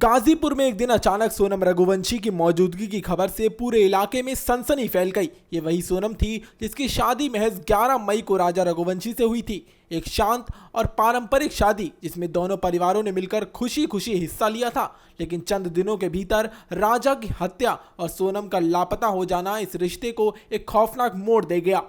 गाजीपुर में एक दिन अचानक सोनम रघुवंशी की मौजूदगी की खबर से पूरे इलाके में सनसनी फैल गई। ये वही सोनम थी जिसकी शादी महज 11 मई को राजा रघुवंशी से हुई थी। एक शांत और पारंपरिक शादी जिसमें दोनों परिवारों ने मिलकर खुशी खुशी हिस्सा लिया था। लेकिन चंद दिनों के भीतर राजा की हत्या और सोनम का लापता हो जाना इस रिश्ते को एक खौफनाक मोड़ दे गया।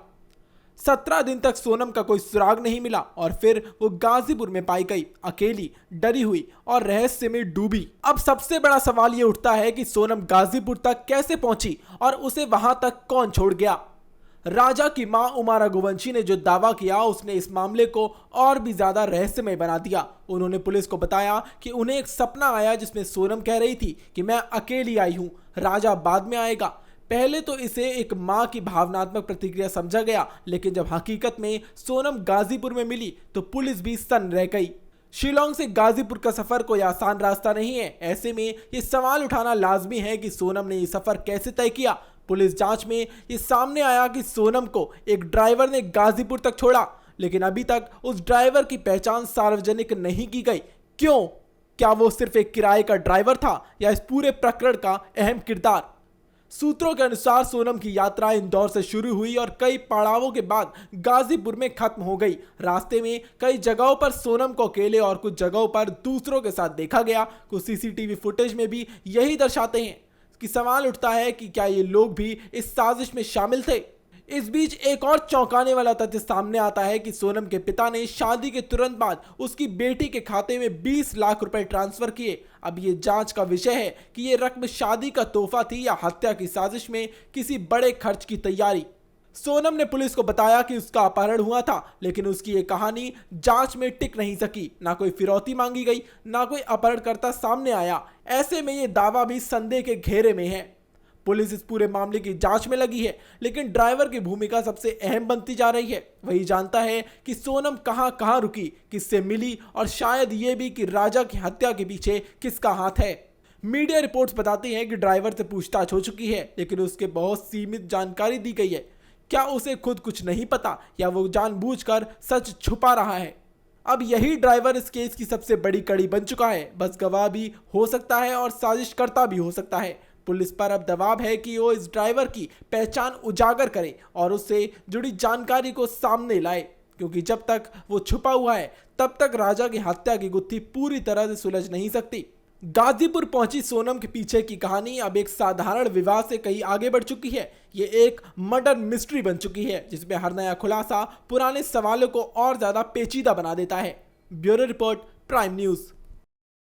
17 दिन तक सोनम का कोई सुराग नहीं मिला और फिर वो गाजीपुर में पाई गई, अकेली, डरी हुई और रहस्य में डूबी। अब सबसे बड़ा सवाल ये उठता है कि सोनम गाजीपुर तक कैसे पहुंची और उसे वहां तक कौन छोड़ गया। राजा की मां उमा रघुवंशी ने जो दावा किया उसने इस मामले को और भी ज्यादा रहस्यमय बना दिया। उन्होंने पुलिस को बताया कि उन्हें एक सपना आया जिसमें सोनम कह रही थी कि मैं अकेली आई हूं, राजा बाद में आएगा। पहले तो इसे एक मां की भावनात्मक प्रतिक्रिया समझा गया, लेकिन जब हकीकत में सोनम गाजीपुर में मिली तो पुलिस भी सन्न रह गई। शिलोंग से गाजीपुर का सफर कोई आसान रास्ता नहीं है। ऐसे में ये सवाल उठाना लाजमी है कि सोनम ने ये सफर कैसे तय किया। पुलिस जांच में ये सामने आया कि सोनम को एक ड्राइवर ने गाजीपुर तक छोड़ा, लेकिन अभी तक उस ड्राइवर की पहचान सार्वजनिक नहीं की गई। क्यों? क्या वो सिर्फ एक किराए का ड्राइवर था या इस पूरे प्रकरण का अहम किरदार? सूत्रों के अनुसार सोनम की यात्रा इंदौर से शुरू हुई और कई पड़ावों के बाद गाजीपुर में खत्म हो गई। रास्ते में कई जगहों पर सोनम को अकेले और कुछ जगहों पर दूसरों के साथ देखा गया। कुछ सीसीटीवी फुटेज में भी यही दर्शाते हैं कि सवाल उठता है कि क्या ये लोग भी इस साजिश में शामिल थे। इस बीच एक और चौंकाने वाला तथ्य सामने आता है कि सोनम के पिता ने शादी के तुरंत बाद उसकी बेटी के खाते में 20 लाख रुपए ट्रांसफर किए। अब ये जांच का विषय है कि ये रकम शादी का तोहफा थी या हत्या की साजिश में किसी बड़े खर्च की तैयारी। सोनम ने पुलिस को बताया कि उसका अपहरण हुआ था, लेकिन उसकी ये कहानी जांच में टिक नहीं सकी। ना कोई फिरौती मांगी गई, ना कोई अपहरणकर्ता सामने आया। ऐसे में ये दावा भी संदेह के घेरे में है। पुलिस इस पूरे मामले की जांच में लगी है, लेकिन ड्राइवर की भूमिका सबसे अहम बनती जा रही है। वही जानता है कि सोनम कहां रुकी, किससे मिली और शायद ये भी कि राजा की हत्या के पीछे किसका हाथ है। मीडिया रिपोर्ट्स बताती हैं कि ड्राइवर से पूछताछ हो चुकी है, लेकिन उसके बहुत सीमित जानकारी दी गई है। क्या उसे खुद कुछ नहीं पता या वो जानबूझकर सच छुपा रहा है? अब यही ड्राइवर इस केस की सबसे बड़ी कड़ी बन चुका है। बस गवाह भी हो सकता है और साजिशकर्ता भी हो सकता है। पुलिस पर अब दबाव है कि वो इस ड्राइवर की पहचान उजागर करे और उससे जुड़ी जानकारी को सामने लाए, क्योंकि जब तक वो छुपा हुआ है तब तक राजा की हत्या की गुत्थी पूरी तरह से सुलझ नहीं सकती। गाजीपुर पहुंची सोनम के पीछे की कहानी अब एक साधारण विवाह से कहीं आगे बढ़ चुकी है। ये एक मर्डर मिस्ट्री बन चुकी है, जिसमें हर नया खुलासा पुराने सवालों को और ज्यादा पेचीदा बना देता है। Bureau report, prime news.